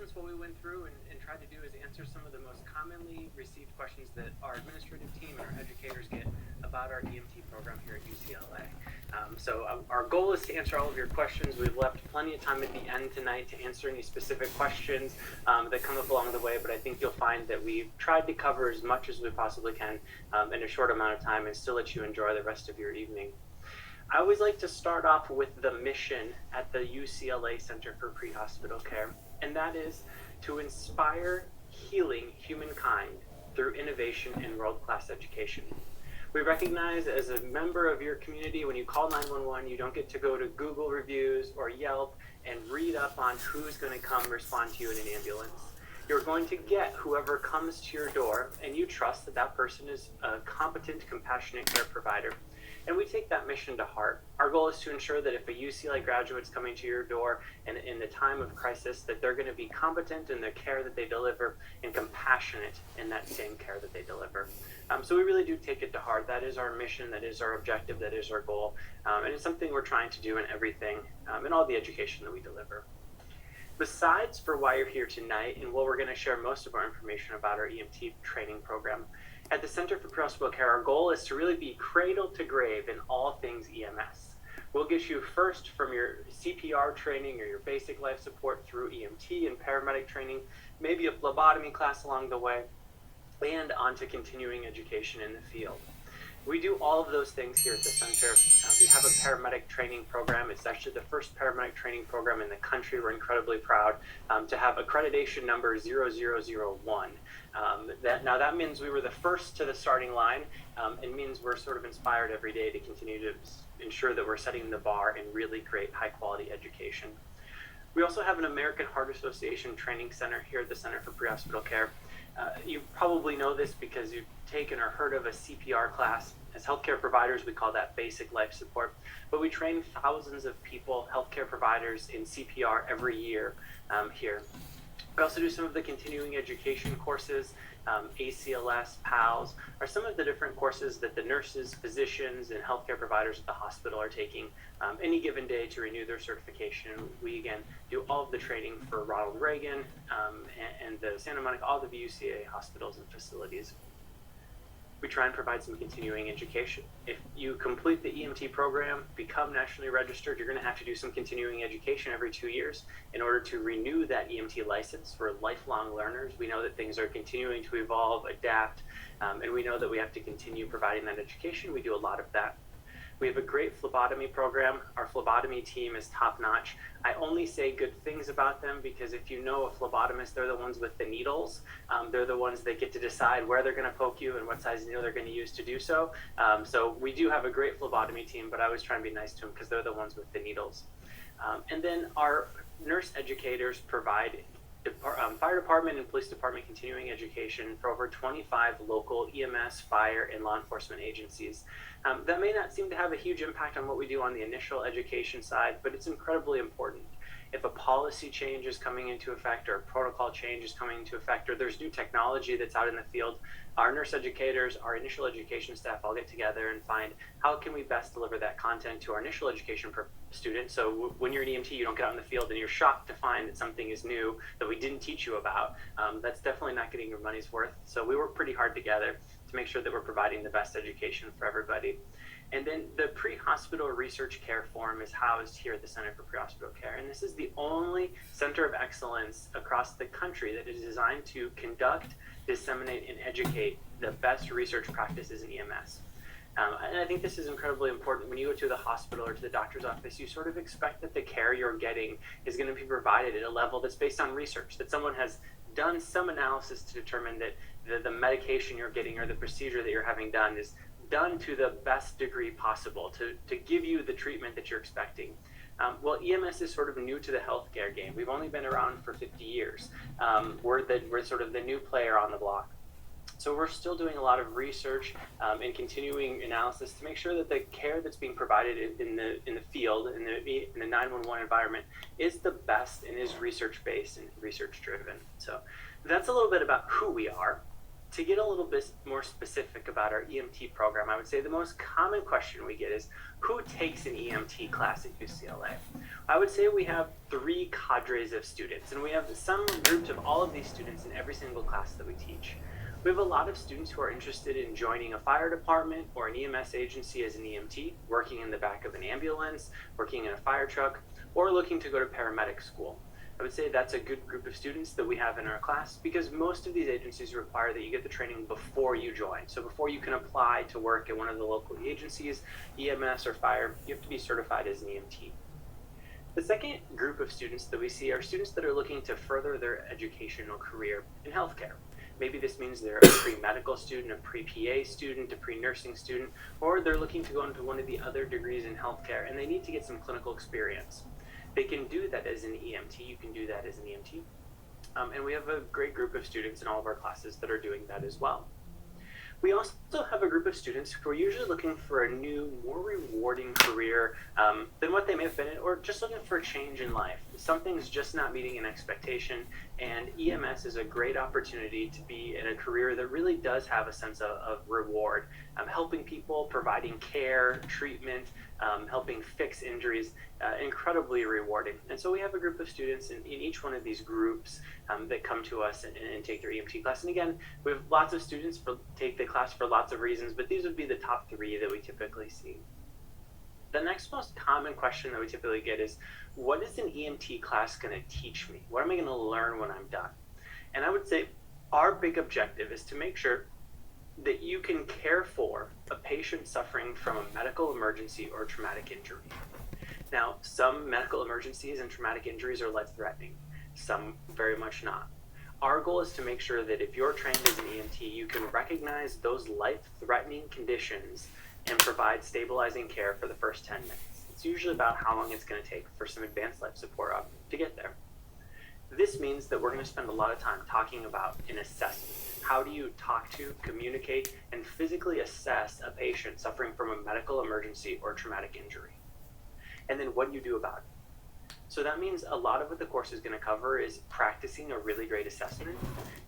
essence, what we went through and tried to do is answer some of the most commonly received questions that our administrative team and our educators get about our EMT program here at UCLA. Our goal is to answer all of your questions. We've left plenty of time at the end tonight to answer any specific questions that come up along the way, but I think you'll find that we've tried to cover as much as we possibly can in a short amount of time and still let you enjoy the rest of your evening. I always like to start off with the mission at the UCLA Center for Pre-Hospital Care, and that is to inspire healing humankind through innovation in world-class education. We recognize as a member of your community, when you call 911, you don't get to go to Google reviews or Yelp and read up on who's going to come respond to you in an ambulance. You're going to get whoever comes to your door, and you trust that that person is a competent, compassionate care provider. And we take that mission to heart. Our goal is to ensure that if a UCLA graduate's coming to your door and in the time of crisis, that they're going to be competent in the care that they deliver and compassionate in that same care that they deliver. So we really do take it to heart. That is our mission, that is our objective, that is our goal. And it's something we're trying to do in everything, in all the education that we deliver. Besides for why you're here tonight and what we're going to share most of our information about our EMT training program, at the Center for Pre-Hospital Care, our goal is to really be cradle to grave in all things EMS. We'll get you first from your CPR training or your basic life support through EMT and paramedic training, maybe a phlebotomy class along the way, and onto continuing education in the field. We do all of those things here at the center. We have a paramedic training program. It's actually the first paramedic training program in the country. We're incredibly proud to have accreditation number 0001. That means we were the first to the starting line. It means we're sort of inspired every day to continue to ensure that we're setting the bar and really create high quality education. We also have an American Heart Association training center here at the Center for Pre-Hospital Care. You probably know this because you've taken or heard of a CPR class. As healthcare providers, we call that basic life support. But we train thousands of people, healthcare providers, in CPR every year here. We also do some of the continuing education courses. ACLS, PALS, are some of the different courses that the nurses, physicians, and healthcare providers at the hospital are taking any given day to renew their certification. We, again, do all of the training for Ronald Reagan and the Santa Monica, all the VUCA hospitals and facilities. We try and provide some continuing education. If you complete the EMT program, become nationally registered, you're going to have to do some continuing education every 2 years in order to renew that EMT license. For lifelong learners, we know that things are continuing to evolve, adapt, and we know that we have to continue providing that education. We do a lot of that. We have a great phlebotomy program. Our phlebotomy team is top-notch. I only say good things about them because if you know a phlebotomist, they're the ones with the needles. They're the ones that get to decide where they're going to poke you and what size needle they're going to use to do so. So we do have a great phlebotomy team, but I always try and be nice to them because they're the ones with the needles. And then our nurse educators provide fire department and police department continuing education for over 25 local EMS, fire, and law enforcement agencies. That may not seem to have a huge impact on what we do on the initial education side, but it's incredibly important. If a policy change is coming into effect or a protocol change is coming into effect or there's new technology that's out in the field, our nurse educators, our initial education staff all get together and find how can we best deliver that content to our initial education students. So when you're an EMT, you don't get out in the field and you're shocked to find that something is new that we didn't teach you about. That's definitely not getting your money's worth. So we work pretty hard together to make sure that we're providing the best education for everybody. And then the pre-hospital research care forum is housed here at the Center for Pre-Hospital Care. And this is the only center of excellence across the country that is designed to conduct, disseminate, and educate the best research practices in EMS. And I think this is incredibly important. When you go to the hospital or to the doctor's office, you sort of expect that the care you're getting is going to be provided at a level that's based on research, that someone has done some analysis to determine that the medication you're getting or the procedure that you're having done is done to the best degree possible to give you the treatment that you're expecting. Well, EMS is sort of new to the healthcare game. We've only been around for 50 years. We're sort of the new player on the block. So we're still doing a lot of research and continuing analysis to make sure that the care that's being provided in the field, in the 911 environment, is the best and is research-based and research-driven. So that's a little bit about who we are. to get a little bit more specific about our EMT program, I would say the most common question we get is, who takes an EMT class at UCLA? I would say we have three cadres of students, and we have some groups of all of these students in every single class that we teach. We have a lot of students who are interested in joining a fire department or an EMS agency as an EMT, working in the back of an ambulance, working in a fire truck, or looking to go to paramedic school. I would say that's a good group of students that we have in our class, because most of these agencies require that you get the training before you join. So before you can apply to work at one of the local agencies, EMS or fire, you have to be certified as an EMT. The second group of students that we see are students that are looking to further their educational career in healthcare. Maybe this means they're a pre-medical student, a pre-PA student, a pre-nursing student, or they're looking to go into one of the other degrees in healthcare and they need to get some clinical experience. They can do that as an EMT. You can do that as an EMT. And we have a great group of students in all of our classes that are doing that as well. We also have a group of students who are usually looking for a new, more rewarding career than what they may have been in, or just looking for a change in life. Something's just not meeting an expectation, and EMS is a great opportunity to be in a career that really does have a sense of reward, helping people, providing care, treatment, helping fix injuries, incredibly rewarding. And so we have a group of students in each one of these groups that come to us and take their EMT class. And again, we have lots of students take the class for lots of reasons, but these would be the top three that we typically see. The next most common question that we typically get is, what is an EMT class going to teach me? What am I going to learn when I'm done? And I would say our big objective is to make sure that you can care for a patient suffering from a medical emergency or traumatic injury. Now, some medical emergencies and traumatic injuries are life-threatening, some very much not. Our goal is to make sure that if you're trained as an EMT, you can recognize those life-threatening conditions and provide stabilizing care for the first 10 minutes. It's usually about how long it's going to take for some advanced life support to get there. This means that we're going to spend a lot of time talking about an assessment. How do you talk to, communicate, and physically assess a patient suffering from a medical emergency or traumatic injury? And then what do you do about it? So that means a lot of what the course is going to cover is practicing a really great assessment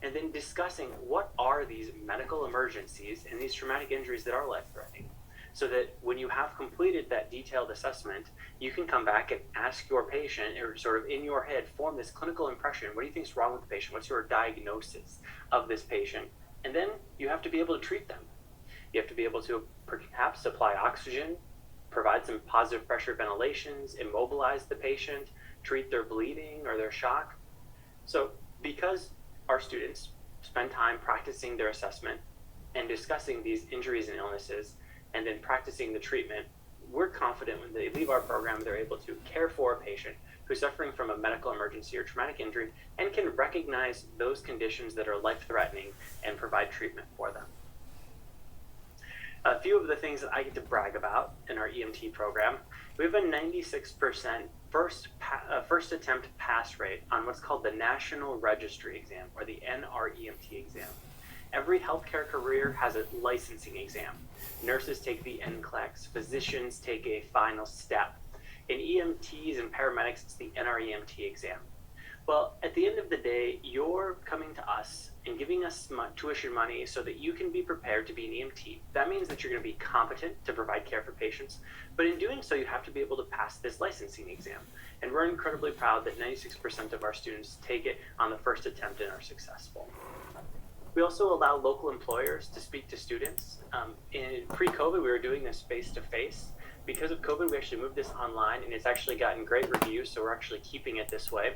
and then discussing what are these medical emergencies and these traumatic injuries that are life-threatening, so that when you have completed that detailed assessment, you can come back and ask your patient, or sort of in your head form this clinical impression. What do you think is wrong with the patient? What's your diagnosis of this patient? And then you have to be able to treat them. You have to be able to perhaps supply oxygen, provide some positive pressure ventilations, immobilize the patient, treat their bleeding or their shock. So because our students spend time practicing their assessment and discussing these injuries and illnesses, and then practicing the treatment, we're confident when they leave our program, they're able to care for a patient who's suffering from a medical emergency or traumatic injury and can recognize those conditions that are life-threatening and provide treatment for them. A few of the things that I get to brag about in our EMT program: we have a 96% first attempt pass rate on what's called the National Registry Exam, or the NREMT exam. Every healthcare career has a licensing exam. Nurses take the NCLEX, physicians take a final step. In EMTs and paramedics, it's the NREMT exam. Well, at the end of the day, you're coming to us and giving us tuition money so that you can be prepared to be an EMT. That means that you're going to be competent to provide care for patients, but in doing so, you have to be able to pass this licensing exam. And we're incredibly proud that 96% of our students take it on the first attempt and are successful. We also allow local employers to speak to students. In pre-COVID, we were doing this face-to-face. Because of COVID, we actually moved this online, and it's actually gotten great reviews, so we're actually keeping it this way.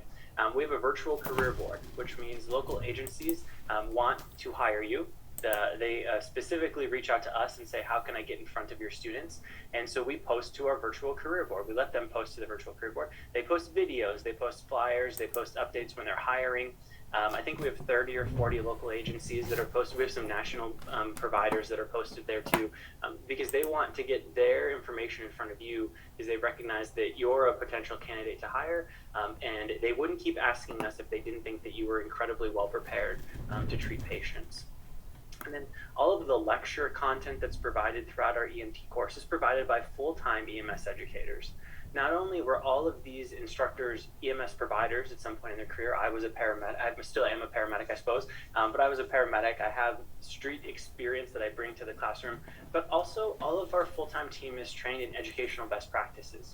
We have a virtual career board, which means local agencies want to hire you. They specifically reach out to us and say, how can I get in front of your students? And so we post to our virtual career board. We let them post to the virtual career board. They post videos, they post flyers, they post updates when they're hiring. I think we have 30 or 40 local agencies that are posted. We have some national providers that are posted there too, because they want to get their information in front of you, because they recognize that you're a potential candidate to hire, and they wouldn't keep asking us if they didn't think that you were incredibly well prepared to treat patients. And then all of the lecture content that's provided throughout our EMT course is provided by full-time EMS educators. not only were all of these instructors EMS providers at some point in their career. I was a paramedic. I still am a paramedic, I suppose, but I was a paramedic. I have street experience that I bring to the classroom, but also all of our full-time team is trained in educational best practices.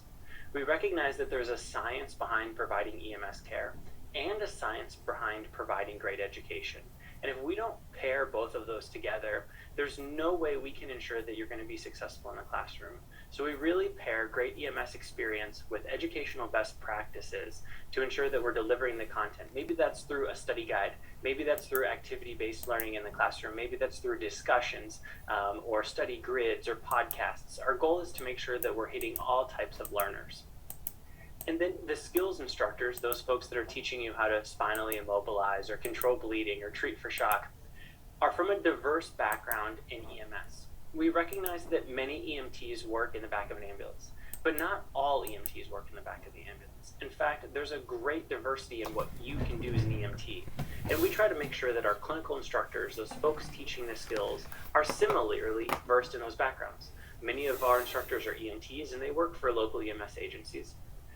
We recognize that there's a science behind providing EMS care and a science behind providing great education. And if we don't pair both of those together, there's no way we can ensure that you're going to be successful in the classroom. So we really pair great EMS experience with educational best practices to ensure that we're delivering the content. Maybe that's through a study guide. Maybe that's through activity-based learning in the classroom. Maybe that's through discussions or study grids or podcasts. Our goal is to make sure that we're hitting all types of learners. And then the skills instructors, those folks that are teaching you how to spinally immobilize or control bleeding or treat for shock, are from a diverse background in EMS. We recognize that many EMTs work in the back of an ambulance, but not all EMTs work in the back of the ambulance. In fact, there's a great diversity in what you can do as an EMT. And we try to make sure that our clinical instructors, those folks teaching the skills, are similarly versed in those backgrounds. Many of our instructors are EMTs and they work for local EMS agencies.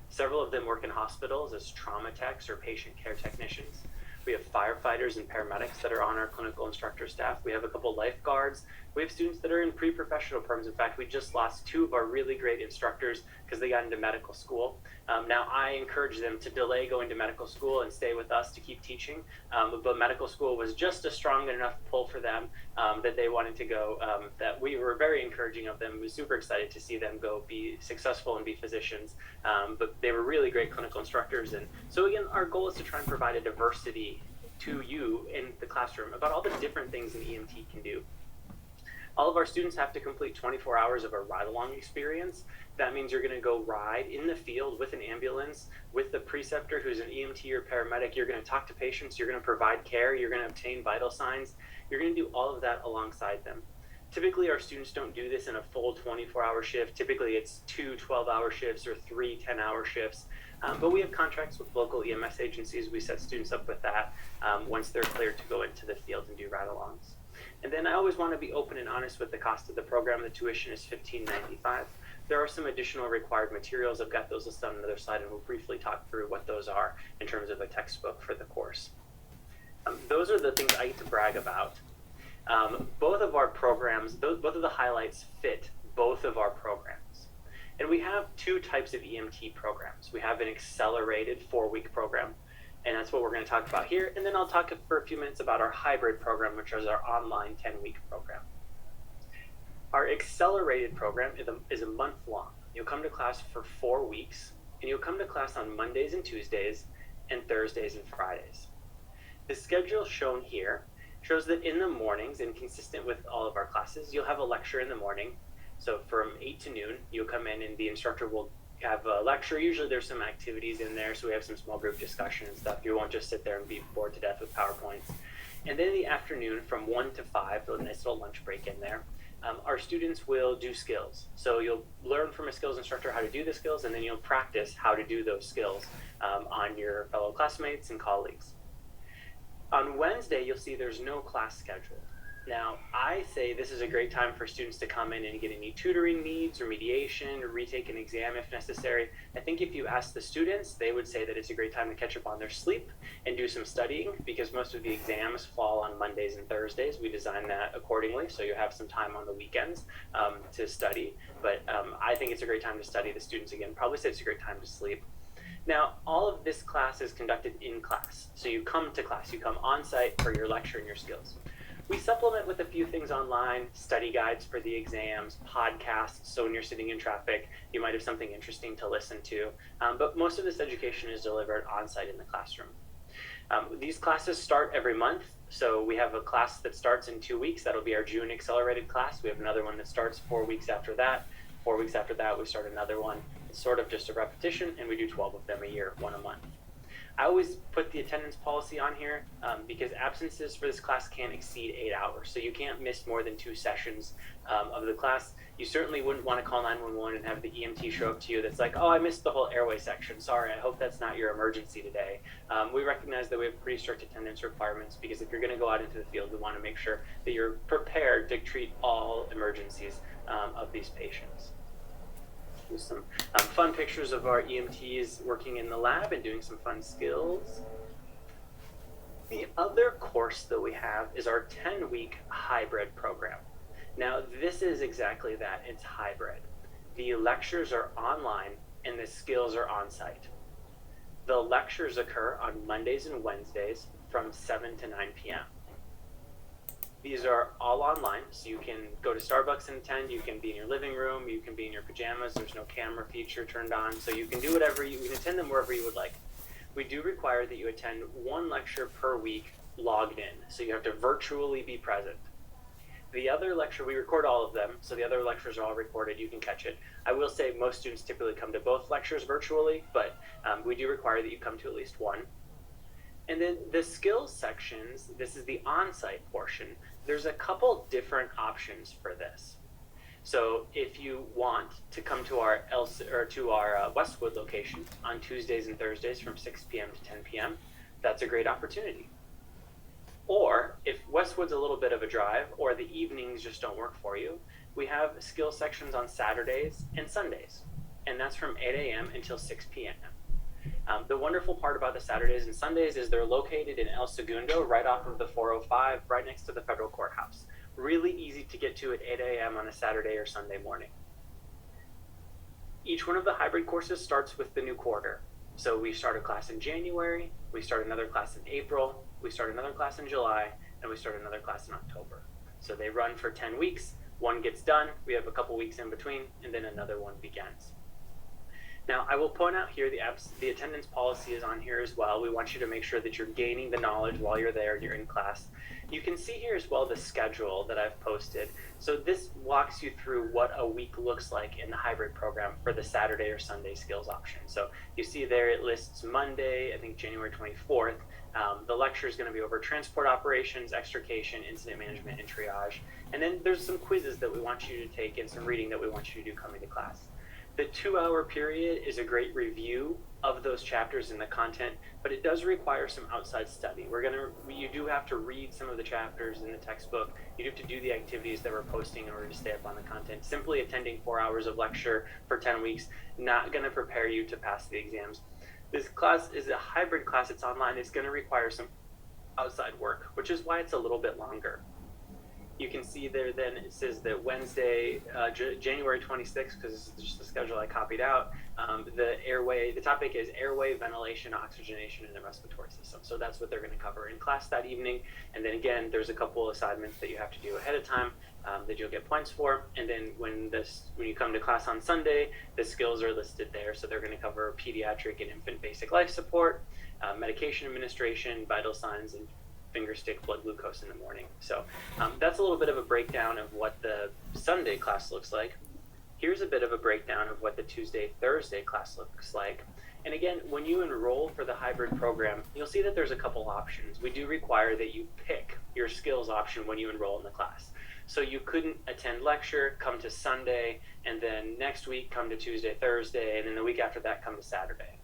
Several of them work in hospitals as trauma techs or patient care technicians. We have firefighters and paramedics that are on our clinical instructor staff. We have a couple lifeguards. We have students that are in pre-professional programs. In fact, we just lost two of our really great instructors because they got into medical school. Now, I encourage them to delay going to medical school and stay with us to keep teaching. But medical school was just a strong enough pull for them that they wanted to go, that we were very encouraging of them. We were super excited to see them go be successful and be physicians. But they were really great clinical instructors. And so again, our goal is to try and provide a diversity to you in the classroom about all the different things an EMT can do. All of our students have to complete 24 hours of a ride-along experience. That means you're going to go ride in the field with an ambulance, with the preceptor who's an EMT or paramedic. You're going to talk to patients. You're going to provide care. You're going to obtain vital signs. You're going to do all of that alongside them. Typically, our students don't do this in a full 24-hour shift. Typically, it's 2 12-hour shifts or 3 10-hour shifts. But we have contracts with local EMS agencies. We set students up with that once they're cleared to go into the field and do ride-alongs. And then I always want to be open and honest with the cost of the program. The tuition is $15.95. There are some additional required materials. I've got those listed on the other side, and we'll briefly talk through what those are in terms of a textbook for the course. Those are the things I get to brag about. Both of our programs, both of the highlights fit both of our programs. And we have two types of EMT programs. We have an accelerated 4-week program, and that's what we're going to talk about here. And then I'll talk for a few minutes about our hybrid program, which is our online 10-week program. Our accelerated program is a month long. You'll come to class for 4 weeks, and you'll come to class on Mondays and Tuesdays and Thursdays and Fridays. The schedule shown here shows that in the mornings, and consistent with all of our classes, you'll have a lecture in the morning. So from 8 to noon, you'll come in and the instructor will have a lecture. Usually there's some activities in there, so we have some small group discussion and stuff. You won't just sit there and be bored to death with PowerPoints. And then in the afternoon from 1 to 5, there's a nice little lunch break in there. Our students will do skills. So you'll learn from a skills instructor how to do the skills, and then you'll practice how to do those skills on your fellow classmates and colleagues. On Wednesday, you'll see there's no class schedule. Now, I say this is a great time for students to come in and get any tutoring needs or mediation or retake an exam if necessary. I think if you ask the students, they would say that it's a great time to catch up on their sleep and do some studying, because most of the exams fall on Mondays and Thursdays. We design that accordingly, so you have some time on the weekends to study. But I think it's a great time to study. The students, again, probably say it's a great time to sleep. Now, all of this class is conducted in class. So you come to class, you come on site for your lecture and your skills. We supplement with a few things online, study guides for the exams, podcasts, so when you're sitting in traffic, you might have something interesting to listen to. But most of this education is delivered on-site in the classroom. These classes start every month. So we have a class that starts in 2 weeks. That'll be our June accelerated class. We have another one that starts 4 weeks after that. 4 weeks after that, we start another one. It's sort of just a repetition, and we do 12 of them a year, 1 a month. I always put the attendance policy on here because absences for this class can't exceed 8 hours. So you can't miss more than 2 sessions of the class. You certainly wouldn't want to call 911 and have the EMT show up to you that's like, oh, I missed the whole airway section. Sorry, I hope that's not your emergency today. We recognize that we have pretty strict attendance requirements because if you're going to go out into the field, we want to make sure that you're prepared to treat all emergencies of these patients. There's some fun pictures of our EMTs working in the lab and doing some fun skills. The other course that we have is our 10-week hybrid program. Now, this is exactly that. It's hybrid. The lectures are online and the skills are on-site. The lectures occur on Mondays and Wednesdays from 7 to 9 p.m. These are all online, so you can go to Starbucks and attend, you can be in your living room, you can be in your pajamas, there's no camera feature turned on, so you can do whatever, you can attend them wherever you would like. We do require that you attend one lecture per week logged in, so you have to virtually be present. The other lecture, we record all of them, so the other lectures are all recorded, you can catch it. I will say most students typically come to both lectures virtually, but we do require that you come to at least one. And then the skills sections, this is the on-site portion. There's a couple different options for this. So if you want to come to our Westwood location on Tuesdays and Thursdays from 6 p.m. to 10 p.m., that's a great opportunity. Or if Westwood's a little bit of a drive or the evenings just don't work for you, we have skill sections on Saturdays and Sundays, and that's from 8 a.m. until 6 p.m. The wonderful part about the Saturdays and Sundays is they're located in El Segundo, right off of the 405, right next to the federal courthouse. Really easy to get to at 8 a.m. on a Saturday or Sunday morning. Each one of the hybrid courses starts with the new quarter. So we start a class in January, we start another class in April, we start another class in July, and we start another class in October. So they run for 10 weeks, one gets done, we have a couple weeks in between, and then another one begins. Now, I will point out here the attendance policy is on here as well. We want you to make sure that you're gaining the knowledge while you're there, you're in class. You can see here as well the schedule that I've posted. So this walks you through what a week looks like in the hybrid program for the Saturday or Sunday skills option. So you see there it lists Monday, I think January 24th. The lecture is going to be over transport operations, extrication, incident management, and triage. And then there's some quizzes that we want you to take and some reading that we want you to do coming to class. The 2-hour period is a great review of those chapters and the content, but it does require some outside study. You do have to read some of the chapters in the textbook. You do have to do the activities that we're posting in order to stay up on the content. Simply attending 4 hours of lecture for 10 weeks, not going to prepare you to pass the exams. This class is a hybrid class. It's online. It's going to require some outside work, which is why it's a little bit longer. You can see there then it says that Wednesday, January 26th, because this is just the schedule I copied out, the topic is airway, ventilation, oxygenation, and the respiratory system. So that's what they're going to cover in class that evening. And then again, there's a couple assignments that you have to do ahead of time that you'll get points for. And then when you come to class on Sunday, the skills are listed there. So they're going to cover pediatric and infant basic life support, medication administration, vital signs, and finger stick blood glucose in the morning. So that's a little bit of a breakdown of what the Sunday class looks like. Here's a bit of a breakdown of what the Tuesday, Thursday class looks like. And again, when you enroll for the hybrid program, you'll see that there's a couple options. We do require that you pick your skills option when you enroll in the class. So you couldn't attend lecture, come to Sunday, and then next week come to Tuesday, Thursday, and then the week after that come to Saturday.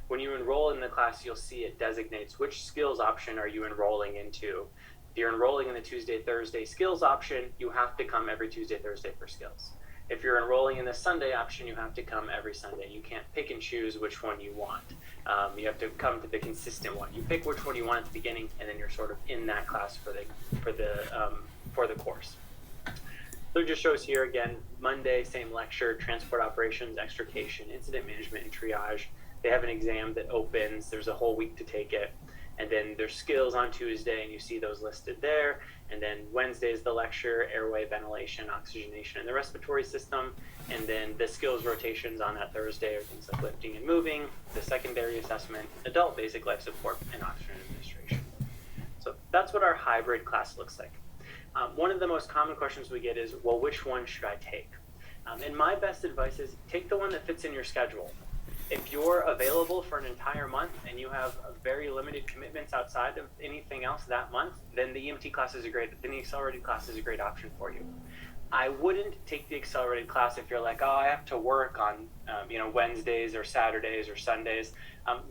When you enroll in the class, you'll see it designates which skills option are you enrolling into. If you're enrolling in the Tuesday, Thursday skills option, you have to come every Tuesday, Thursday for skills. If you're enrolling in the Sunday option, you have to come every Sunday. You can't pick and choose which one you want. You have to come to the consistent one. You pick which one you want at the beginning, and then you're sort of in that class for the course. So it just shows here again, Monday, same lecture, transport operations, extrication, incident management, and triage. They have an exam that opens, there's a whole week to take it. And then there's skills on Tuesday, and you see those listed there. And then Wednesday is the lecture, airway, ventilation, oxygenation, and the respiratory system. And then the skills rotations on that Thursday are things like lifting and moving, the secondary assessment, adult basic life support, and oxygen administration. So that's what our hybrid class looks like. One of the most common questions we get is, well, which one should I take? And my best advice is take the one that fits in your schedule. If you're available for an entire month and you have very limited commitments outside of anything else that month, then the EMT class is the accelerated class is a great option for you. I wouldn't take the accelerated class if you're like, oh, I have to work on Wednesdays or Saturdays or Sundays.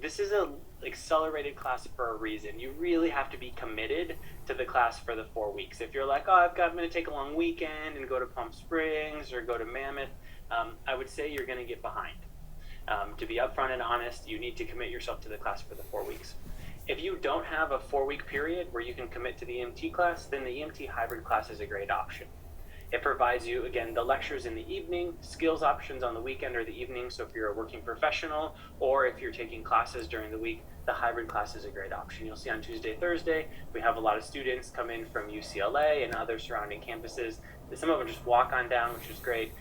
This is an accelerated class for a reason. You really have to be committed to the class for the 4 weeks. If you're like, oh, I'm going to take a long weekend and go to Palm Springs or go to Mammoth, I would say you're going to get behind. To be upfront and honest, you need to commit yourself to the class for the 4 weeks. If you don't have a 4-week period where you can commit to the EMT class, then the EMT hybrid class is a great option. It provides you, again, the lectures in the evening, skills options on the weekend or the evening. So if you're a working professional or if you're taking classes during the week, the hybrid class is a great option. You'll see on Tuesday, Thursday, we have a lot of students come in from UCLA and other surrounding campuses. Some of them just walk on down, which is great.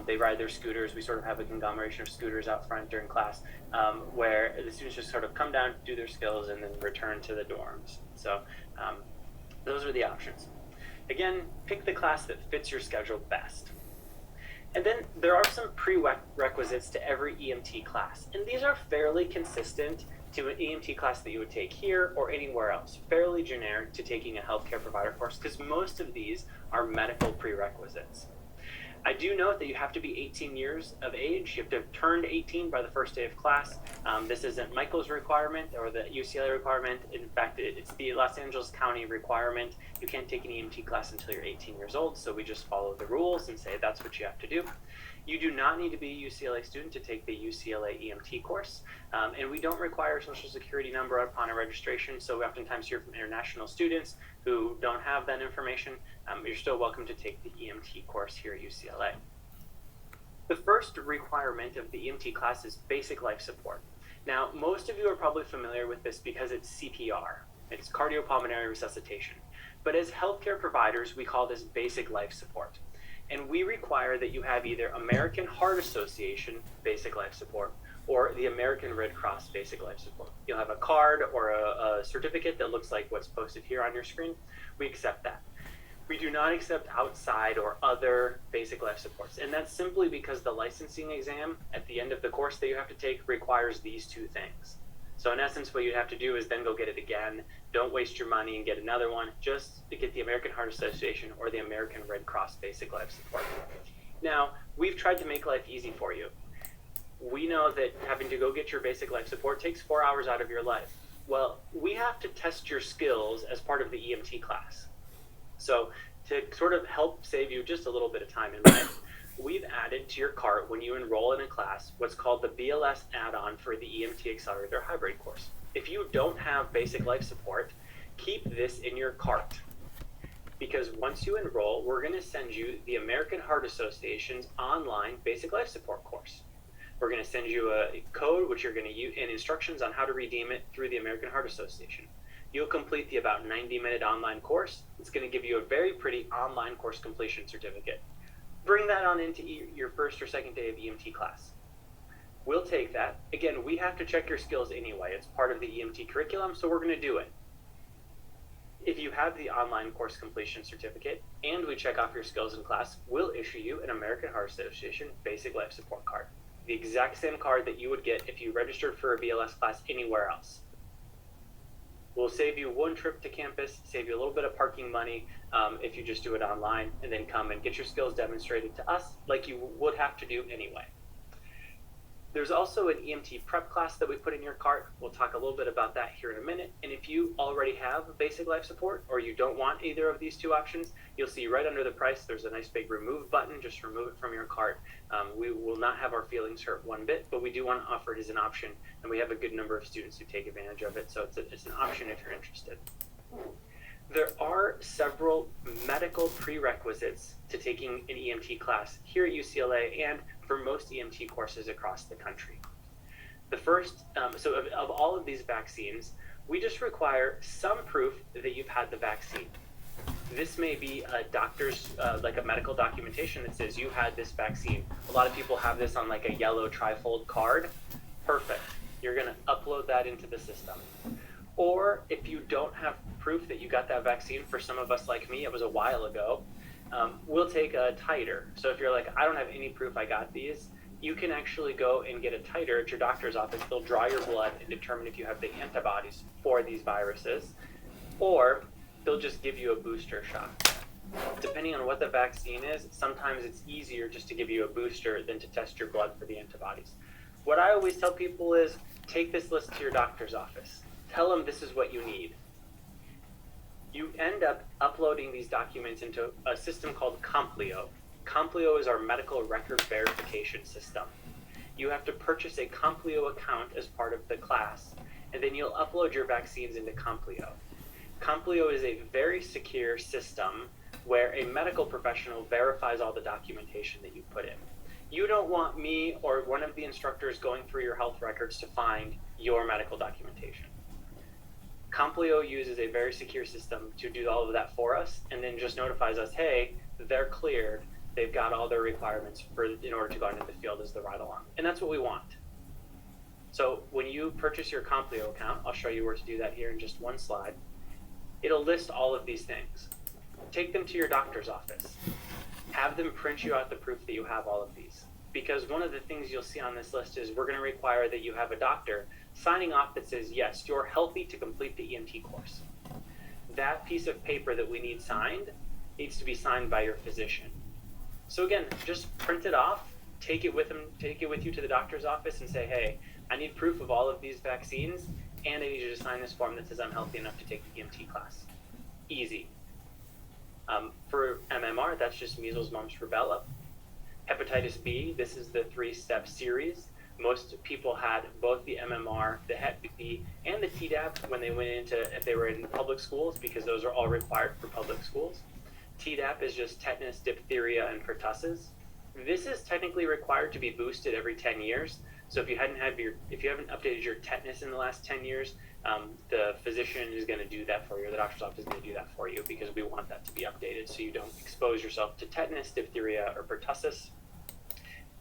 They ride their scooters. We sort of have a conglomeration of scooters out front during class where the students just sort of come down, do their skills, and then return to the dorms. So those are the options. Again, pick the class that fits your schedule best. And then there are some prerequisites to every EMT class, and these are fairly consistent to an EMT class that you would take here or anywhere else, fairly generic to taking a healthcare provider course, because most of these are medical prerequisites. I do note that you have to be 18 years of age. You have to have turned 18 by the first day of class. This isn't Michael's requirement or the UCLA requirement. In fact, it's the Los Angeles County requirement. You can't take an EMT class until you're 18 years old, so we just follow the rules and say that's what you have to do. You do not need to be a UCLA student to take the UCLA EMT course, and we don't require a social security number upon a registration, so we oftentimes hear from international students who don't have that information. You're still welcome to take the EMT course here at UCLA. The first requirement of the EMT class is basic life support. Now, most of you are probably familiar with this because it's CPR. It's cardiopulmonary resuscitation. But as healthcare providers, we call this basic life support. And we require that you have either American Heart Association basic life support or the American Red Cross basic life support. You'll have a card or a certificate that looks like what's posted here on your screen. We accept that. We do not accept outside or other basic life supports. And that's simply because the licensing exam at the end of the course that you have to take requires these two things. So in essence, what you have to do is then go get it again. Don't waste your money and get another one. Just to get the American Heart Association or the American Red Cross basic life support. Now, we've tried to make life easy for you. We know that having to go get your basic life support takes 4 hours out of your life. Well, we have to test your skills as part of the EMT class. So to sort of help save you just a little bit of time in life, we've added to your cart when you enroll in a class what's called the BLS add-on for the EMT Accelerator Hybrid course. If you don't have basic life support, keep this in your cart. Because once you enroll, we're going to send you the American Heart Association's online basic life support course. We're going to send you a code, which you're going to use, and instructions on how to redeem it through the American Heart Association. You'll complete the about 90-minute online course. It's going to give you a very pretty online course completion certificate. Bring that on into your first or second day of EMT class. We'll take that. Again, we have to check your skills anyway. It's part of the EMT curriculum, so we're going to do it. If you have the online course completion certificate and we check off your skills in class, we'll issue you an American Heart Association basic life support card. The exact same card that you would get if you registered for a BLS class anywhere else. We'll save you one trip to campus, save you a little bit of parking money if you just do it online, and then come and get your skills demonstrated to us like you would have to do anyway. There's also an EMT prep class that we put in your cart. We'll talk a little bit about that here in a minute. And if you already have basic life support or you don't want either of these two options, you'll see right under the price there's a nice big remove button. Just remove it from your cart. We will not have our feelings hurt one bit, but we do want to offer it as an option, and we have a good number of students who take advantage of it, so it's an option if you're interested. There are several medical prerequisites to taking an EMT class here at UCLA and for most EMT courses across the country. The first, of all of these vaccines, we just require some proof that you've had the vaccine. This may be a doctor's, like a medical documentation that says you had this vaccine. A lot of people have this on like a yellow trifold card. Perfect. You're going to upload that into the system. Or if you don't have proof that you got that vaccine, for some of us like me, it was a while ago, we'll take a titer. So if you're like, I don't have any proof I got these, you can actually go and get a titer at your doctor's office. They'll draw your blood and determine if you have the antibodies for these viruses, or they'll just give you a booster shot. Depending on what the vaccine is, sometimes it's easier just to give you a booster than to test your blood for the antibodies. What I always tell people is take this list to your doctor's office. Tell them this is what you need. You end up uploading these documents into a system called Complio. Complio is our medical record verification system. You have to purchase a Complio account as part of the class, and then you'll upload your vaccines into Complio. Complio is a very secure system where a medical professional verifies all the documentation that you put in. You don't want me or one of the instructors going through your health records to find your medical documentation. Complio uses a very secure system to do all of that for us, and then just notifies us, hey, they're cleared, they've got all their requirements in order to go out into the field as the ride-along. And that's what we want. So when you purchase your Complio account, I'll show you where to do that here in just one slide. It'll list all of these things. Take them to your doctor's office. Have them print you out the proof that you have all of these. Because one of the things you'll see on this list is we're going to require that you have a doctor signing off that says, yes, you're healthy to complete the EMT course. That piece of paper that we need signed needs to be signed by your physician. So again, just print it off, take it with you to the doctor's office and say, hey, I need proof of all of these vaccines, and I need you to sign this form that says I'm healthy enough to take the EMT class. Easy. For MMR, that's just measles, mumps, rubella. Hepatitis B, this is the 3-step series. Most people had both the MMR, the Hep B, and the Tdap when they went if they were in public schools, because those are all required for public schools. Tdap is just tetanus, diphtheria, and pertussis. This is technically required to be boosted every 10 years. So if you haven't updated your tetanus in the last 10 years, the physician is going to do that for you, or the doctor's office is going to do that for you, because we want that to be updated so you don't expose yourself to tetanus, diphtheria, or pertussis.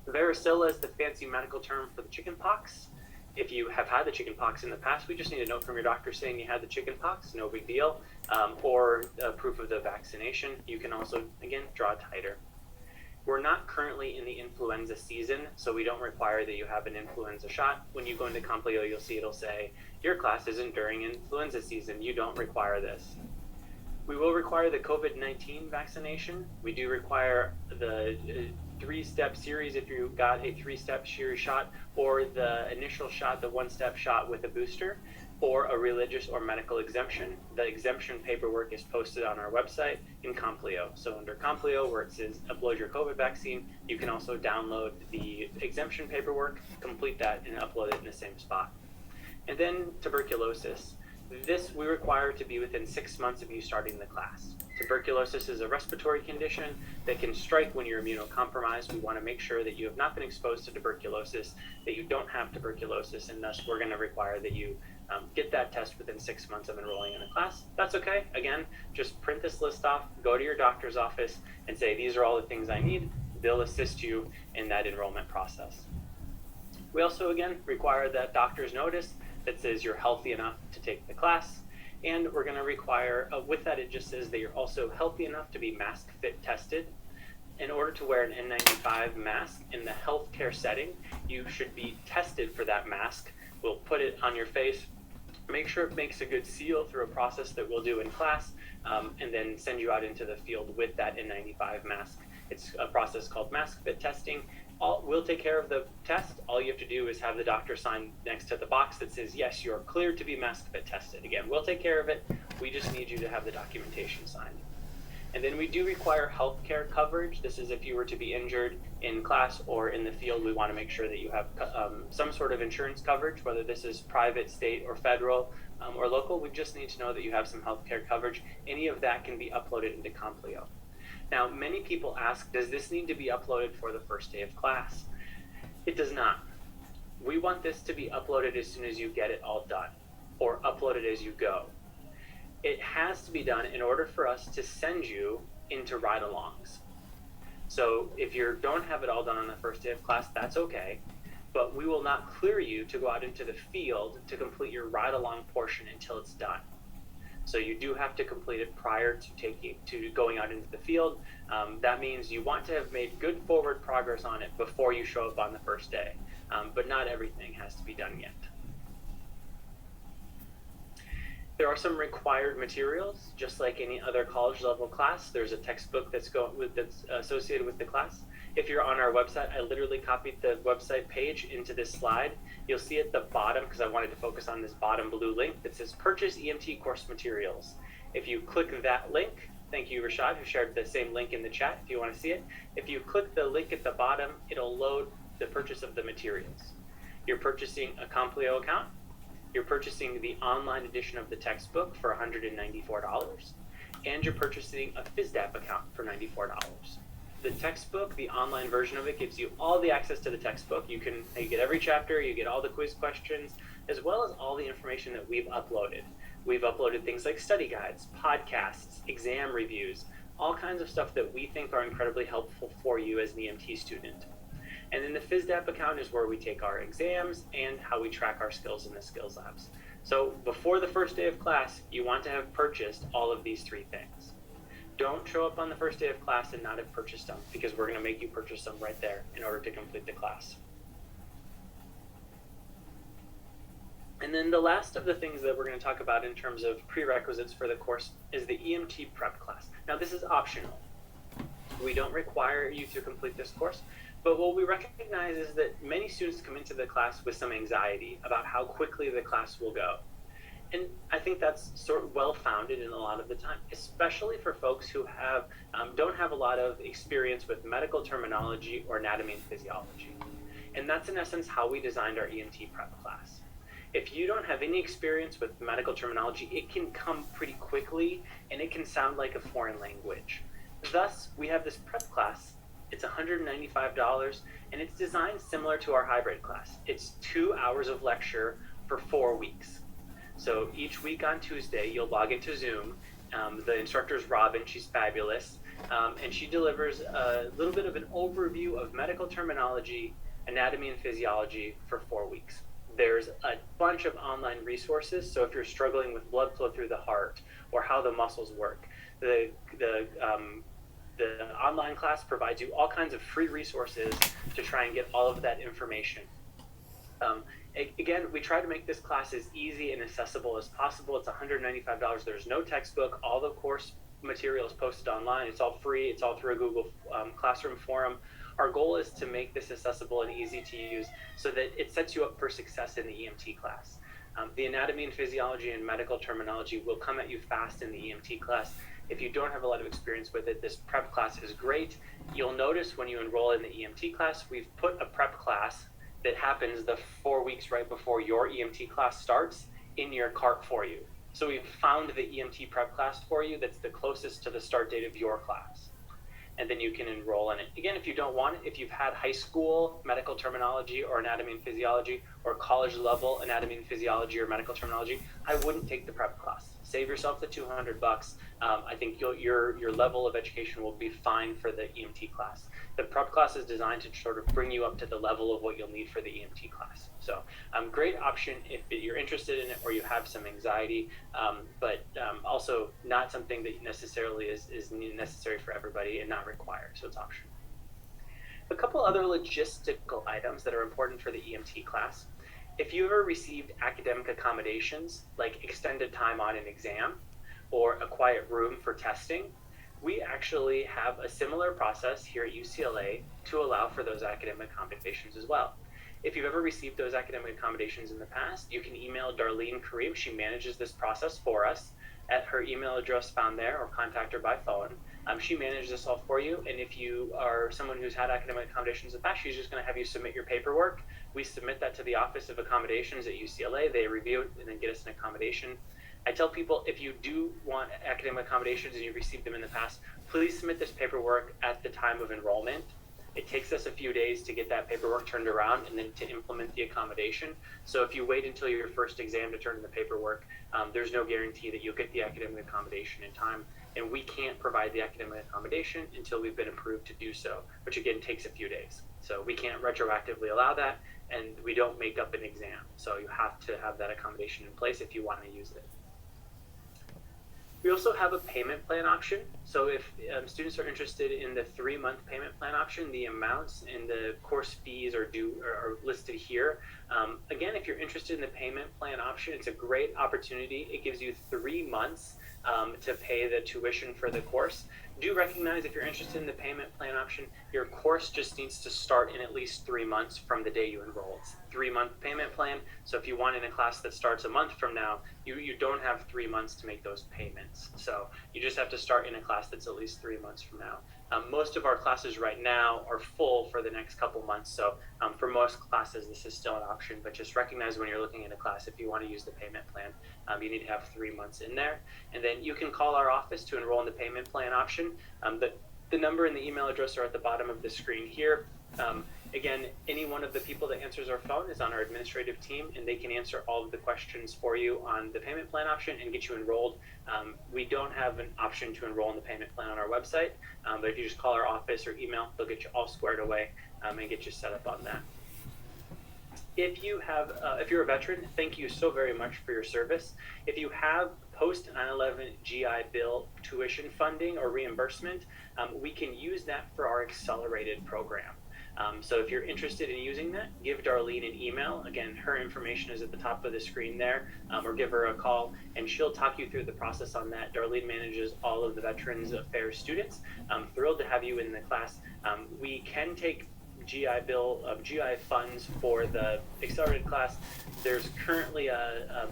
Varicella is the fancy medical term for the chicken pox. If you have had the chicken pox in the past, we just need a note from your doctor saying you had the chicken pox, no big deal, or proof of the vaccination. You can also, again, draw a titer. We're not currently in the influenza season, so we don't require that you have an influenza shot. When you go into Complio, you'll see it'll say, your class isn't during influenza season, you don't require this. We will require the COVID-19 vaccination. We do require the 3-step series if you got a 3-step series shot, or the initial shot, the 1-step shot with a booster, or a religious or medical exemption. The exemption paperwork is posted on our website in Complio. So under Complio, where it says upload your COVID vaccine, you can also download the exemption paperwork, complete that, and upload it in the same spot. And then tuberculosis. This we require to be within 6 months of you starting the class. Tuberculosis is a respiratory condition that can strike when you're immunocompromised. We want to make sure that you have not been exposed to tuberculosis, that you don't have tuberculosis, and thus we're going to require that you get that test within 6 months of enrolling in a class. That's okay. Again, just print this list off, go to your doctor's office, and say, these are all the things I need. They'll assist you in that enrollment process. We also, again, require that doctor's notice that says you're healthy enough to take the class. And we're going to require, with that, it just says that you're also healthy enough to be mask fit tested. In order to wear an N95 mask in the healthcare setting, you should be tested for that mask. We'll put it on your face, make sure it makes a good seal through a process that we'll do in class, and then send you out into the field with that N95 mask. It's a process called mask fit testing. We'll take care of the test. All you have to do is have the doctor sign next to the box that says, yes, you're cleared to be mask fit tested. Again, we'll take care of it. We just need you to have the documentation signed. And then we do require healthcare coverage. This is if you were to be injured in class or in the field, we want to make sure that you have some sort of insurance coverage, whether this is private, state, or federal, or local. We just need to know that you have some healthcare coverage. Any of that can be uploaded into Complio. Now, many people ask, does this need to be uploaded for the first day of class? It does not. We want this to be uploaded as soon as you get it all done, or uploaded as you go. It has to be done in order for us to send you into ride-alongs. So if you don't have it all done on the first day of class, that's okay, but we will not clear you to go out into the field to complete your ride-along portion until it's done. So you do have to complete it prior to going out into the field. That means you want to have made good forward progress on it before you show up on the first day, but not everything has to be done yet. There are some required materials, just like any other college level class. There's a textbook that's associated with the class. If you're on our website, I literally copied the website page into this slide. You'll see at the bottom, because I wanted to focus on this bottom blue link that says purchase EMT course materials. If you click that link, Thank you, Rashad, who shared the same link in the chat if you want to see it. If you click the link at the bottom, it'll load the purchase of the materials. You're purchasing a Complio account. You're purchasing the online edition of the textbook for $194. And you're purchasing a FISDAP account for $94. The textbook, the online version of it, gives you all the access to the textbook. You get every chapter, you get all the quiz questions, as well as all the information that we've uploaded. We've uploaded things like study guides, podcasts, exam reviews, all kinds of stuff that we think are incredibly helpful for you as an EMT student. And then the FISDAP account is where we take our exams and how we track our skills in the skills labs. So before the first day of class, you want to have purchased all of these three things. Don't show up on the first day of class and not have purchased them, because we're going to make you purchase them right there in order to complete the class. And then the last of the things that we're going to talk about in terms of prerequisites for the course is the EMT prep class. Now, this is optional. We don't require you to complete this course, but what we recognize is that many students come into the class with some anxiety about how quickly the class will go. And I think that's sort of well-founded in a lot of the time, especially for folks who don't have a lot of experience with medical terminology or anatomy and physiology. And that's in essence how we designed our EMT prep class. If you don't have any experience with medical terminology, it can come pretty quickly and it can sound like a foreign language. Thus, we have this prep class. It's $195 and it's designed similar to our hybrid class. It's 2 hours of lecture for 4 weeks. So each week on Tuesday, you'll log into Zoom. The instructor is Robin, she's fabulous. And she delivers a little bit of an overview of medical terminology, anatomy and physiology for 4 weeks. There's a bunch of online resources. So if you're struggling with blood flow through the heart or how the muscles work, the online class provides you all kinds of free resources to try and get all of that information. Again, we try to make this class as easy and accessible as possible. It's $195. There's no textbook. All the course material is posted online. It's all free. It's all through a Google Classroom forum. Our goal is to make this accessible and easy to use so that it sets you up for success in the EMT class. The anatomy and physiology and medical terminology will come at you fast in the EMT class. If you don't have a lot of experience with it, this prep class is great. You'll notice when you enroll in the EMT class, we've put a prep class that happens the 4 weeks right before your EMT class starts in your cart for you. So we've found the EMT prep class for you that's the closest to the start date of your class. And then you can enroll in it. Again, if you don't want it, if you've had high school medical terminology or anatomy and physiology or college level anatomy and physiology or medical terminology, I wouldn't take the prep class. Save yourself the $200. I think your level of education will be fine for the EMT class. The prep class is designed to sort of bring you up to the level of what you'll need for the EMT class. So great option if you're interested in it or you have some anxiety, but also not something that necessarily is necessary for everybody and not required, so it's optional. A couple other logistical items that are important for the EMT class. If you ever received academic accommodations, like extended time on an exam or a quiet room for testing, we actually have a similar process here at UCLA to allow for those academic accommodations as well. If you've ever received those academic accommodations in the past, you can email Darlene Kareem. She manages this process for us at her email address found there, or contact her by phone. She manages this all for you, and if you are someone who's had academic accommodations in the past, she's just going to have you submit your paperwork. We submit that to the Office of Accommodations at UCLA. They review it and then get us an accommodation. I tell people, if you do want academic accommodations and you've received them in the past, please submit this paperwork at the time of enrollment. It takes us a few days to get that paperwork turned around and then to implement the accommodation. So if you wait until your first exam to turn in the paperwork, there's no guarantee that you'll get the academic accommodation in time. And we can't provide the academic accommodation until we've been approved to do so, which again takes a few days. So we can't retroactively allow that, and we don't make up an exam. So you have to have that accommodation in place if you want to use it. We also have a payment plan option. So if students are interested in the 3-month payment plan option, the amounts and the course fees are listed here. Again, if you're interested in the payment plan option, it's a great opportunity. It gives you 3 months to pay the tuition for the course. Do recognize if you're interested in the payment plan option, your course just needs to start in at least 3 months from the day you enroll. It's a 3-month payment plan. So if you want in a class that starts a month from now, you don't have 3 months to make those payments. So you just have to start in a class that's at least 3 months from now. Most of our classes right now are full for the next couple months. So for most classes, this is still an option, but just recognize when you're looking at a class, if you want to use the payment plan, you need to have 3 months in there. And then you can call our office to enroll in the payment plan option. The number and the email address are at the bottom of the screen here. Again, any one of the people that answers our phone is on our administrative team, and they can answer all of the questions for you on the payment plan option and get you enrolled. We don't have an option to enroll in the payment plan on our website, but if you just call our office or email, they'll get you all squared away and get you set up on that. If you're a veteran, thank you so very much for your service. If you have post 9/11 GI Bill tuition funding or reimbursement, we can use that for our accelerated program. So if you're interested in using that, give Darlene an email. Again, her information is at the top of the screen there, or give her a call, and she'll talk you through the process on that. Darlene manages all of the Veterans Affairs students. I'm thrilled to have you in the class. We can take GI funds for the accelerated class. There's currently a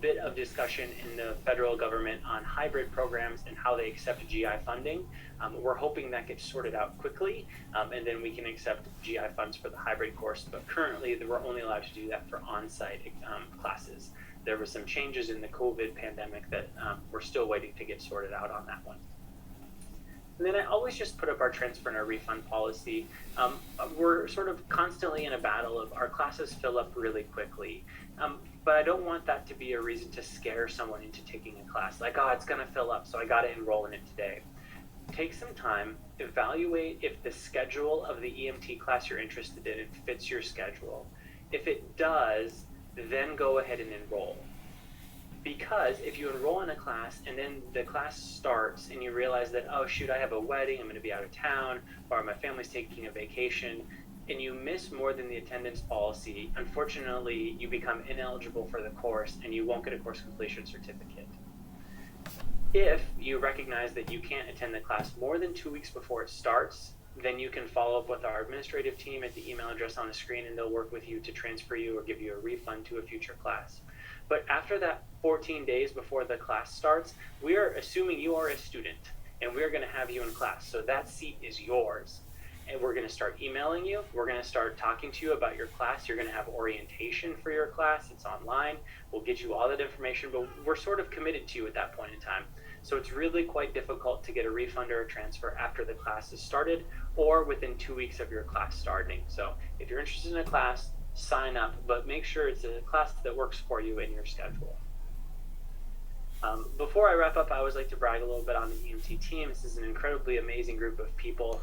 bit of discussion in the federal government on hybrid programs and how they accept GI funding. We're hoping that gets sorted out quickly, and then we can accept GI funds for the hybrid course, but currently we're only allowed to do that for on-site classes. There were some changes in the COVID pandemic that we're still waiting to get sorted out on that one. And then I always just put up our transfer and our refund policy. We're sort of constantly in a battle of our classes fill up really quickly. But I don't want that to be a reason to scare someone into taking a class. Like, oh, it's gonna fill up, so I gotta enroll in it today. Take some time, evaluate if the schedule of the EMT class you're interested in fits your schedule. If it does, then go ahead and enroll. Because if you enroll in a class and then the class starts and you realize that, oh shoot, I have a wedding, I'm going to be out of town, or my family's taking a vacation, and you miss more than the attendance policy, unfortunately, you become ineligible for the course and you won't get a course completion certificate. If you recognize that you can't attend the class more than 2 weeks before it starts, then you can follow up with our administrative team at the email address on the screen, and they'll work with you to transfer you or give you a refund to a future class. But after that 14 days before the class starts, we are assuming you are a student, and we're going to have you in class. So that seat is yours. And we're going to start emailing you. We're going to start talking to you about your class. You're going to have orientation for your class. It's online. We'll get you all that information, but we're sort of committed to you at that point in time. So it's really quite difficult to get a refund or a transfer after the class is started or within 2 weeks of your class starting. So if you're interested in a class, sign up, but make sure it's a class that works for you in your schedule. Before I wrap up, I always like to brag a little bit on the EMT team. This is an incredibly amazing group of people.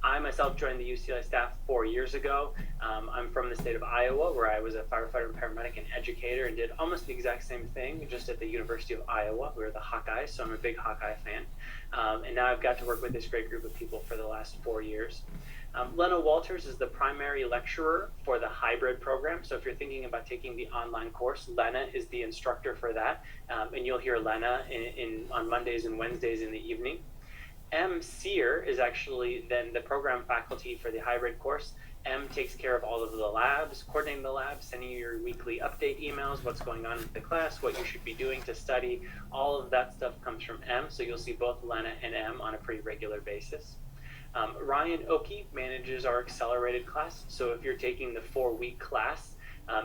I myself joined the UCLA staff 4 years ago. I'm from the state of Iowa, where I was a firefighter and paramedic and educator and did almost the exact same thing, just at the University of Iowa. We were the Hawkeyes, so I'm a big Hawkeye fan. And now I've got to work with this great group of people for the last 4 years. Lena Walters is the primary lecturer for the hybrid program. So if you're thinking about taking the online course, Lena is the instructor for that. And you'll hear Lena on Mondays and Wednesdays in the evening. M. Sear is actually then the program faculty for the hybrid course. M takes care of all of the labs, coordinating the labs, sending you your weekly update emails, what's going on with the class, what you should be doing to study. All of that stuff comes from M. So you'll see both Lena and M on a pretty regular basis. Ryan Oki manages our accelerated class. So if you're taking the 4-week class,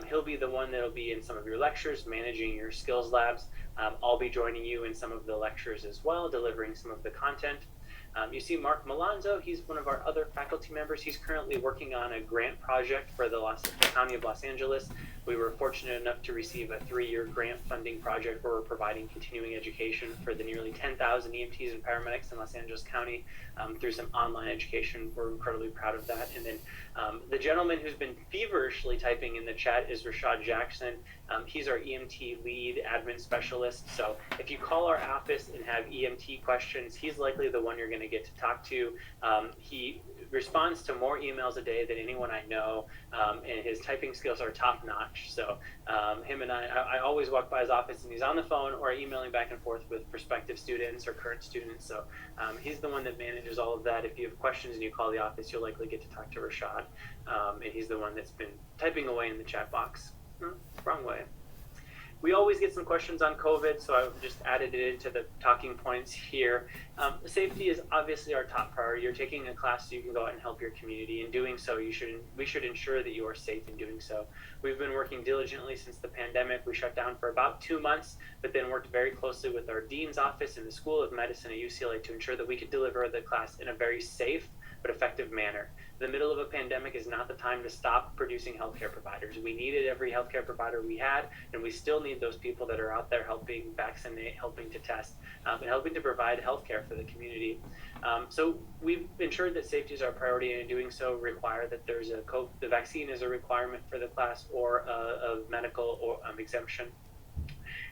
he'll be the one that'll be in some of your lectures, managing your skills labs. I'll be joining you in some of the lectures as well, delivering some of the content. You see Mark Malonzo, he's one of our other faculty members. He's currently working on a grant project for the County of Los Angeles We were fortunate enough to receive a 3-year grant funding project where we're providing continuing education for the nearly 10,000 EMTs and paramedics in Los Angeles County through some online education. We're incredibly proud of that. And then the gentleman who's been feverishly typing in the chat is Rashad Jackson. He's our EMT lead admin specialist. So if you call our office and have EMT questions, he's likely the one you're going to get to talk to. He responds to more emails a day than anyone I know, and his typing skills are top notch. So him and I always walk by his office and he's on the phone or emailing back and forth with prospective students or current students. So he's the one that manages all of that. If you have questions and you call the office, you'll likely get to talk to Rashad. And he's the one that's been typing away in the chat box. Wrong way. We always get some questions on COVID, so I've just added it into the talking points here. Safety is obviously our top priority. You're taking a class so you can go out and help your community. In doing so, we should ensure that you are safe in doing so. We've been working diligently since the pandemic. We shut down for about 2 months, but then worked very closely with our dean's office and the School of Medicine at UCLA to ensure that we could deliver the class in a very safe but effective manner. The middle of a pandemic is not the time to stop producing healthcare providers. We needed every healthcare provider we had, and we still need those people that are out there helping vaccinate, helping to test, and helping to provide healthcare for the community. So we've ensured that safety is our priority, and in doing so require that there's the vaccine is a requirement for the class or a medical or exemption.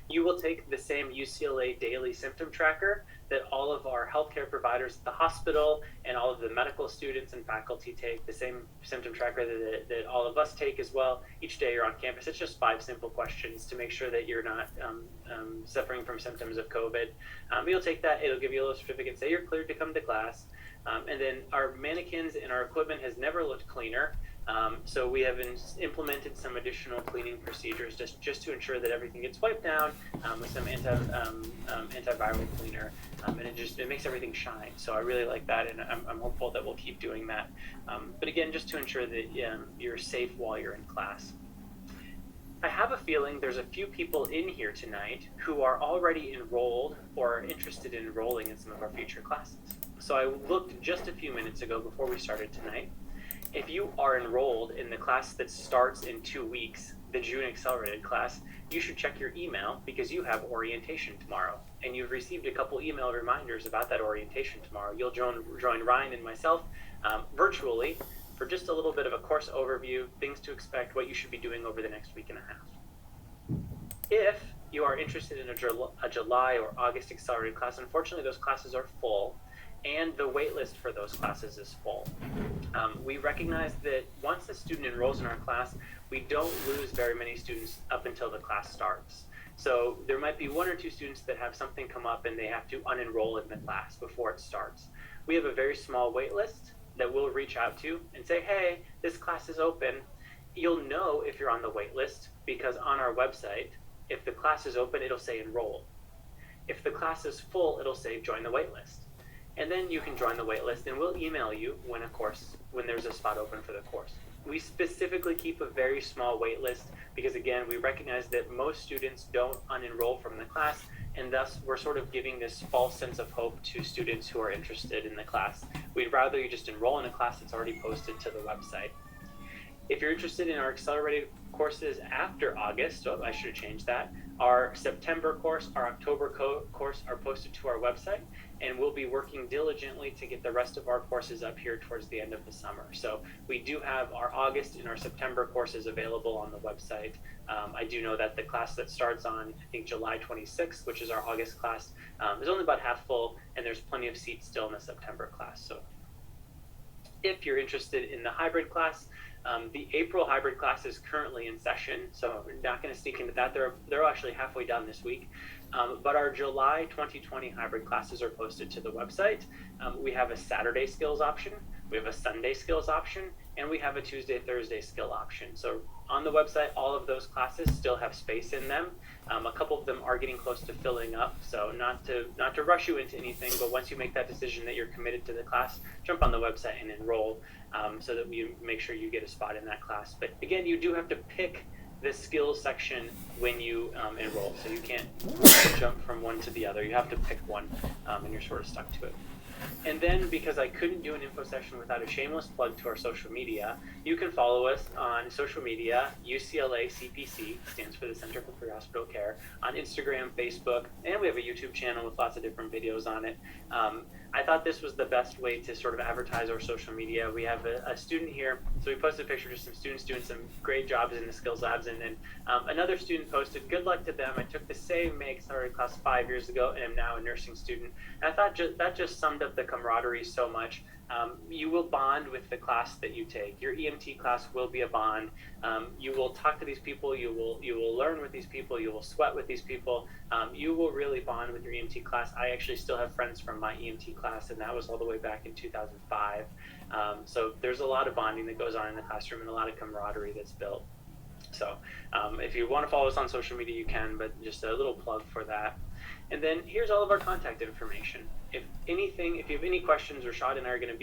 You will take the same UCLA daily symptom tracker that all of our healthcare providers at the hospital and all of the medical students and faculty take, the same symptom tracker that all of us take as well each day you're on campus. It's just 5 simple questions to make sure that you're not suffering from symptoms of COVID. You'll take that, it'll give you a little certificate, say you're cleared to come to class. And then our mannequins and our equipment has never looked cleaner. So we have implemented some additional cleaning procedures just to ensure that everything gets wiped down with some antiviral cleaner, and it makes everything shine. So I really like that, and I'm hopeful that we'll keep doing that. But again, just to ensure that you're safe while you're in class. I have a feeling there's a few people in here tonight who are already enrolled or are interested in enrolling in some of our future classes. So I looked just a few minutes ago before we started tonight. If you are enrolled in the class that starts in 2 weeks, the June Accelerated class, you should check your email because you have orientation tomorrow. And you've received a couple email reminders about that orientation tomorrow. You'll join Ryan and myself virtually for just a little bit of a course overview, things to expect, what you should be doing over the next week and a half. If you are interested in a July or August Accelerated class, unfortunately those classes are full, and the waitlist for those classes is full. We recognize that once a student enrolls in our class, we don't lose very many students up until the class starts. So there might be 1 or 2 students that have something come up and they have to unenroll in the class before it starts. We have a very small waitlist that we'll reach out to and say, hey, this class is open. You'll know if you're on the waitlist because on our website, if the class is open, it'll say enroll. If the class is full, it'll say join the waitlist. And then you can join the waitlist, and we'll email you when there's a spot open for the course. We specifically keep a very small waitlist because, again, we recognize that most students don't unenroll from the class, and thus we're sort of giving this false sense of hope to students who are interested in the class. We'd rather you just enroll in a class that's already posted to the website. If you're interested in our accelerated courses after August, so I should have changed that, our September course, our October course are posted to our website, and we'll be working diligently to get the rest of our courses up here towards the end of the summer. So we do have our August and our September courses available on the website. I do know that the class that starts on, I think, July 26th, which is our August class, is only about half full, and there's plenty of seats still in the September class. So if you're interested in the hybrid class, the April hybrid class is currently in session, so we're not going to sneak into that. They're actually halfway done this week. But our July 2020 hybrid classes are posted to the website. We have a Saturday skills option, we have a Sunday skills option, and we have a Tuesday, Thursday skill option. So on the website, all of those classes still have space in them. A couple of them are getting close to filling up, so not to rush you into anything, but once you make that decision that you're committed to the class, jump on the website and enroll so that we make sure you get a spot in that class. But again, you do have to pick the skills section when you enroll, so you can't jump from one to the other. You have to pick one, and you're sort of stuck to it. And then, because I couldn't do an info session without a shameless plug to our social media, you can follow us on social media. UCLA CPC stands for the Center for Pre-Hospital Care, on Instagram, Facebook, and we have a YouTube channel with lots of different videos on it. I thought this was the best way to sort of advertise our social media. We have a student here, so we posted a picture of some students doing some great jobs in the skills labs, and then another student posted, "Good luck to them. I took the same MAG started class 5 years ago and am now a nursing student." And I thought that just summed up the camaraderie so much. You will bond with the class that you take. Your EMT class will be a bond. You will talk to these people. You will learn with these people. You will sweat with these people. You will really bond with your EMT class. I actually still have friends from my EMT class, and that was all the way back in 2005. So there's a lot of bonding that goes on in the classroom and a lot of camaraderie that's built. So if you want to follow us on social media, you can, but just a little plug for that. And then here's all of our contact information. If you have any questions, Rashad and I are going to be